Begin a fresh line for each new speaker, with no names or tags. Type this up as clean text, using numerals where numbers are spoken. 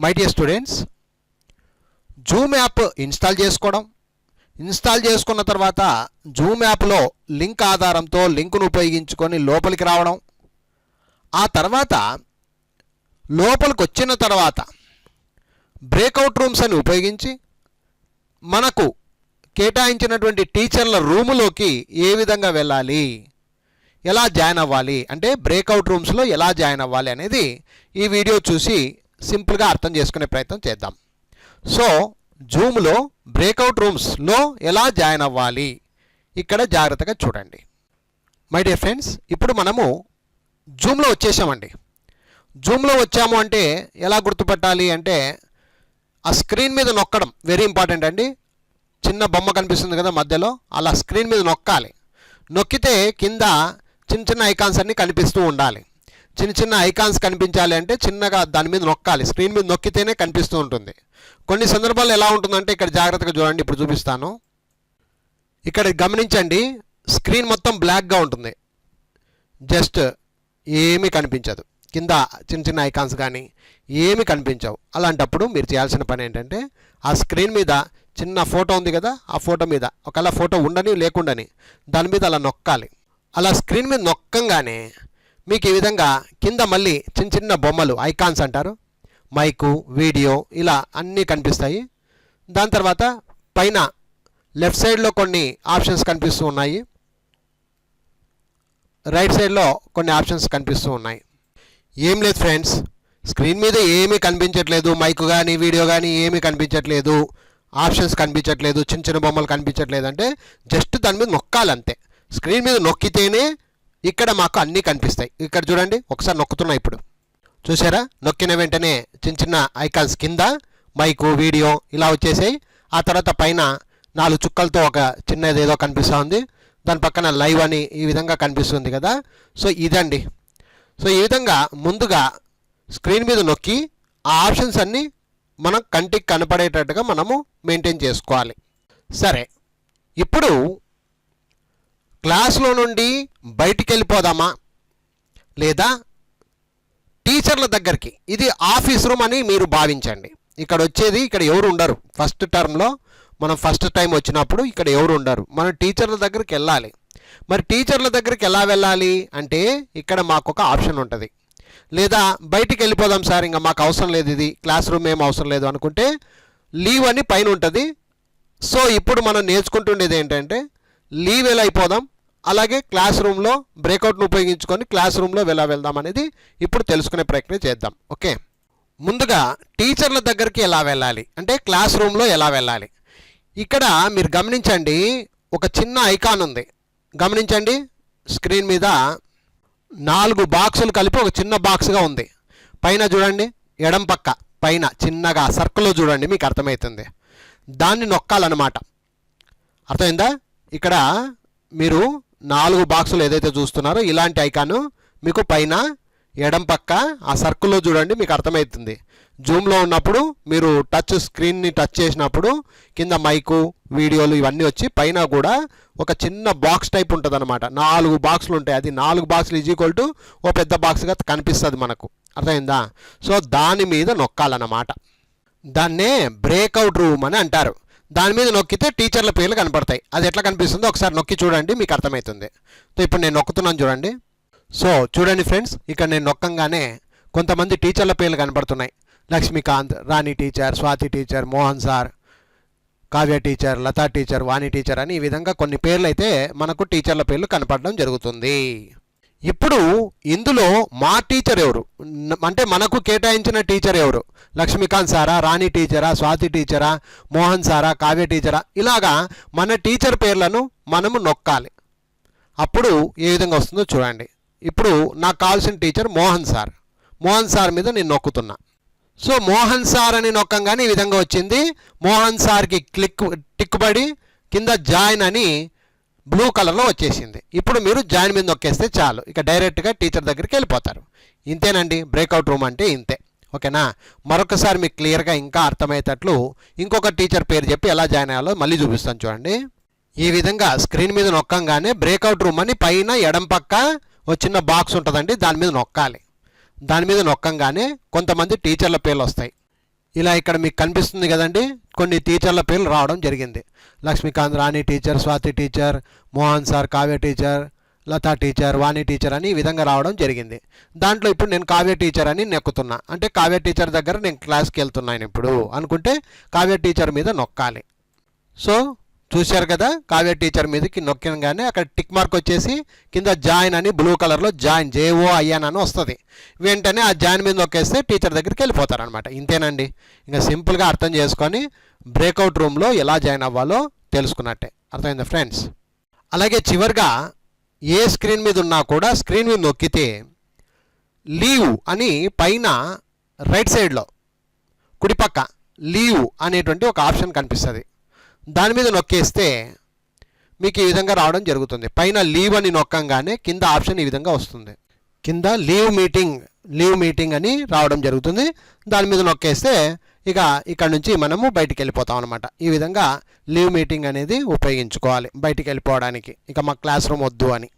My dear students, Zoom app install చేసుకున్న తర్వాత Zoom యాప్లో లింక్ ఆధారంతో లింకును ఉపయోగించుకొని లోపలికి రావడం, ఆ తర్వాత లోపలికి వచ్చిన తర్వాత బ్రేక్అవుట్ రూమ్స్ అని ఉపయోగించి మనకు కేటాయించినటువంటి టీచర్ల రూములోకి ఏ విధంగా వెళ్ళాలి, ఎలా జాయిన్ అవ్వాలి, అంటే బ్రేక్అవుట్ రూమ్స్లో ఎలా జాయిన్ అవ్వాలి అనేది ఈ వీడియో చూసి సింపుల్గా అర్థం చేసుకునే ప్రయత్నం చేద్దాం. సో జూమ్లో బ్రేక్అవుట్ రూమ్స్లో ఎలా జాయిన్ అవ్వాలి ఇక్కడ జాగ్రత్తగా చూడండి. మై డియర్ ఫ్రెండ్స్, ఇప్పుడు మనము జూమ్లో వచ్చేసామండి. జూమ్లో వచ్చాము అంటే ఎలా గుర్తుపట్టాలి అంటే ఆ స్క్రీన్ మీద నొక్కడం వెరీ ఇంపార్టెంట్ అండి. చిన్న బొమ్మ కనిపిస్తుంది కదా మధ్యలో, అలా స్క్రీన్ మీద నొక్కాలి. నొక్కితే కింద చిన్న చిన్న ఐకాన్స్ అన్నీ కనిపిస్తూ ఉండాలి. చిన్న చిన్న ఐకాన్స్ కనిపించాలి అంటే చిన్నగా దాని మీద నొక్కాలి. స్క్రీన్ మీద నొక్కితేనే కనిపిస్తూ ఉంటుంది. కొన్ని సందర్భాల్లో ఎలా ఉంటుందంటే ఇక్కడ జాగ్రత్తగా చూడండి, ఇప్పుడు చూపిస్తాను. ఇక్కడ గమనించండి, స్క్రీన్ మొత్తం బ్లాక్గా ఉంటుంది, జస్ట్ ఏమీ కనిపించదు. కింద చిన్న చిన్న ఐకాన్స్ కానీ ఏమీ కనిపించవు. అలాంటప్పుడు మీరు చేయాల్సిన పని ఏంటంటే ఆ స్క్రీన్ మీద చిన్న ఫోటో ఉంది కదా, ఆ ఫోటో మీద ఒకవేళ ఫోటో ఉండని లేకుండాని దాని మీద అలా నొక్కాలి. అలా స్క్రీన్ మీద నొక్కంగానే మీకు ఈ విధంగా కింద మళ్ళీ చిన్న చిన్న బొమ్మలు, ఐకాన్స్ అంటారు, మైకు, వీడియో, ఇలా అన్నీ కనిపిస్తాయి. దాని తర్వాత పైన లెఫ్ట్ సైడ్లో కొన్ని ఆప్షన్స్ కనిపిస్తూ ఉన్నాయి, రైట్ సైడ్లో కొన్ని ఆప్షన్స్ కనిపిస్తూ ఉన్నాయి. ఏం లేదు ఫ్రెండ్స్, స్క్రీన్ మీద ఏమీ కనిపించట్లేదు, మైకు కానీ వీడియో కానీ ఏమీ కనిపించట్లేదు, ఆప్షన్స్ కనిపించట్లేదు, చిన్న చిన్న బొమ్మలు కనిపించట్లేదు అంటే జస్ట్ దాని మీద నొక్కాలంతే. స్క్రీన్ మీద నొక్కితేనే ఇక్కడ మాకు అన్నీ కనిపిస్తాయి. ఇక్కడ చూడండి, ఒకసారి నొక్కుతున్నా, ఇప్పుడు చూసారా, నొక్కిన వెంటనే చిన్న చిన్న ఐకాన్స్ కింద మైకు, వీడియో ఇలా వచ్చేసాయి. ఆ తర్వాత పైన 4 చుక్కలతో ఒక చిన్నది ఏదో కనిపిస్తూ ఉంది, దాని పక్కన లైవ్ అని ఈ విధంగా కనిపిస్తుంది కదా. సో ఇదండి. సో ఈ విధంగా ముందుగా స్క్రీన్ మీద నొక్కి ఆ ఆప్షన్స్ అన్నీ మనం కంటికి కనపడేటట్టుగా మనము మెయింటైన్ చేసుకోవాలి. సరే, ఇప్పుడు క్లాస్లో నుండి బయటికి వెళ్ళిపోదామా లేదా టీచర్ల దగ్గరికి, ఇది ఆఫీస్ రూమ్ అని మీరు భావించండి. ఇక్కడ వచ్చేది, ఇక్కడ ఎవరు ఉండరు. ఫస్ట్ టర్మ్లో మనం ఫస్ట్ టైం వచ్చినప్పుడు ఇక్కడ ఎవరు ఉండరు, మనం టీచర్ల దగ్గరికి వెళ్ళాలి. మరి టీచర్ల దగ్గరికి ఎలా వెళ్ళాలి అంటే ఇక్కడ మాకు ఒక ఆప్షన్ ఉంటుంది. లేదా బయటికి వెళ్ళిపోదాం సార్, ఇంకా మాకు అవసరం లేదు, ఇది క్లాస్ రూమ్ ఏం అవసరం లేదు అనుకుంటే లీవ్ అని పైన ఉంటుంది. సో ఇప్పుడు మనం నేర్చుకుంటుండేది ఏంటంటే లీవ్ ఎలా అయిపోదాం, అలాగే క్లాస్ రూమ్లో బ్రేక్అవుట్ను ఉపయోగించుకొని క్లాస్ రూమ్లో ఎలా వెళ్దాం అనేది ఇప్పుడు తెలుసుకునే ప్రయత్నం చేద్దాం. ఓకే, ముందుగా టీచర్ల దగ్గరికి ఎలా వెళ్ళాలి అంటే క్లాస్ రూమ్లో ఎలా వెళ్ళాలి. ఇక్కడ మీరు గమనించండి, ఒక చిన్న ఐకాన్ ఉంది, గమనించండి. స్క్రీన్ మీద 4 బాక్సులు కలిపి ఒక చిన్న బాక్స్గా ఉంది. పైన చూడండి, ఎడం పక్క పైన చిన్నగా సర్కిల్లో చూడండి, మీకు అర్థమవుతుంది. దాన్ని నొక్కాలన్నమాట. అర్థమైందా? ఇక్కడ మీరు 4 బాక్సులు ఏదైతే చూస్తున్నారో ఇలాంటి ఐకాను మీకు పైన ఎడం పక్క ఆ సర్కిల్లో చూడండి, మీకు అర్థమవుతుంది. జూమ్లో ఉన్నప్పుడు మీరు స్క్రీన్ని టచ్ చేసినప్పుడు కింద మైకు, వీడియోలు ఇవన్నీ వచ్చి పైన కూడా ఒక చిన్న బాక్స్ టైప్ ఉంటుంది అనమాట. 4 బాక్సులు ఉంటాయి. అది 4 బాక్సులు = ఓ పెద్ద బాక్స్గా కనిపిస్తుంది మనకు. అర్థమైందా? సో దాని మీద నొక్కాలన్నమాట. దాన్నే బ్రేక్అవుట్ రూమ్ అని అంటారు. దాని మీద నొక్కితే టీచర్ల పేర్లు కనపడతాయి. అది ఎట్లా కనిపిస్తుందో ఒకసారి నొక్కి చూడండి, మీకు అర్థమవుతుంది. సో ఇప్పుడు నేను నొక్కుతున్నాను చూడండి. సో చూడండి ఫ్రెండ్స్, ఇక్కడ నేను నొక్కంగానే కొంతమంది టీచర్ల పేర్లు కనపడుతున్నాయి. Lakshmikanth, Rani teacher, Swathi teacher, Mohan sir, Kavya teacher, Latha teacher, Vani teacher అని ఈ విధంగా కొన్ని పేర్లు అయితే మనకు టీచర్ల పేర్లు కనపడడం జరుగుతుంది. ఇప్పుడు ఇందులో మా టీచర్ ఎవరు అంటే మనకు కేటాయించిన టీచర్ ఎవరు, లక్ష్మీకాంత్ సారా, రాణి టీచరా, స్వాతి టీచరా, మోహన్ సారా, కావ్య టీచరా, ఇలాగా మన టీచర్ పేర్లను మనము నొక్కాలి. అప్పుడు ఏ విధంగా వస్తుందో చూడండి. ఇప్పుడు నాకు కావాల్సిన teacher Mohan sir. Mohan sir మీద నేను నొక్కుతున్నా. సో మోహన్ సార్ అని నొక్కంగానే ఈ విధంగా వచ్చింది. మోహన్ సార్కి టిక్ పడి కింద జాయిన్ అని బ్లూ కలర్లో వచ్చేసింది. ఇప్పుడు మీరు జాయిన్ మీద నొక్కేస్తే చాలు, ఇక డైరెక్ట్గా టీచర్ దగ్గరికి వెళ్ళిపోతారు. ఇంతేనండి బ్రేక్అవుట్ రూమ్ అంటే ఇంతే. ఓకేనా? మరొకసారి మీకు క్లియర్గా ఇంకా అర్థమయ్యేటట్లు ఇంకొక టీచర్ పేరు చెప్పి ఎలా జాయిన్ అయ్యాలో మళ్ళీ చూపిస్తాను చూడండి. ఈ విధంగా స్క్రీన్ మీద నొక్కంగానే బ్రేక్అవుట్ రూమ్ అని పైన ఎడం పక్క ఒక చిన్న బాక్స్ ఉంటుందండి, దాని మీద నొక్కాలి. దాని మీద నొక్కంగానే కొంతమంది టీచర్ల పేర్లు వస్తాయి. ఇలా ఇక్కడ మీకు కనిపిస్తుంది కదండి, కొన్ని టీచర్ల పేర్లు రావడం జరిగింది. Lakshmikanth, Rani teacher, Swathi teacher, Mohan sir, Kavya teacher, Latha teacher, Vani teacher అని ఈ విధంగా రావడం జరిగింది. దాంట్లో ఇప్పుడు నేను కావ్య టీచర్ అని నొక్కుతున్నా. అంటే కావ్య టీచర్ దగ్గర నేను క్లాస్కి వెళ్తున్నాను ఇప్పుడు అనుకుంటే కావ్య టీచర్ మీద నొక్కాలి. సో చూశారు కదా, కావ్య టీచర్ మీదకి నొక్కగానే అక్కడ టిక్ మార్క్ వచ్చేసి కింద జాయిన్ అని బ్లూ కలర్లో జాయిన్ JOIN అని వస్తుంది. వెంటనే ఆ జాయిన్ మీద నొక్కేస్తే టీచర్ దగ్గరికి వెళ్ళిపోతారనమాట. ఇంతేనండి, ఇంకా సింపుల్గా అర్థం చేసుకొని బ్రేక్అవుట్ రూమ్లో ఎలా జాయిన్ అవ్వాలో తెలుసుకున్నట్టే. అర్థమైందా ఫ్రెండ్స్? అలాగే చివరిగా ఏ స్క్రీన్ మీద ఉన్నా కూడా స్క్రీన్ మీద నొక్కితే లీవ్ అని పైన రైట్ సైడ్లో కుడిపక్క లీవ్ అనేటువంటి ఒక ఆప్షన్ కనిపిస్తుంది. దాని మీద నొక్కేస్తే మీకు ఈ విధంగా రావడం జరుగుతుంది. పైన లీవ్ అని నొక్కంగానే కింద ఆప్షన్ ఈ విధంగా వస్తుంది. కింద లీవ్ మీటింగ్ అని రావడం జరుగుతుంది. దాని మీద నొక్కేస్తే ఇక ఇక్కడ నుంచి మనము బయటికి వెళ్ళిపోతాం అనమాట. ఈ విధంగా లీవ్ మీటింగ్ అనేది ఉపయోగించుకోవాలి బయటికి వెళ్ళిపోవడానికి, ఇక మా క్లాస్ రూమ్ వద్దు అని.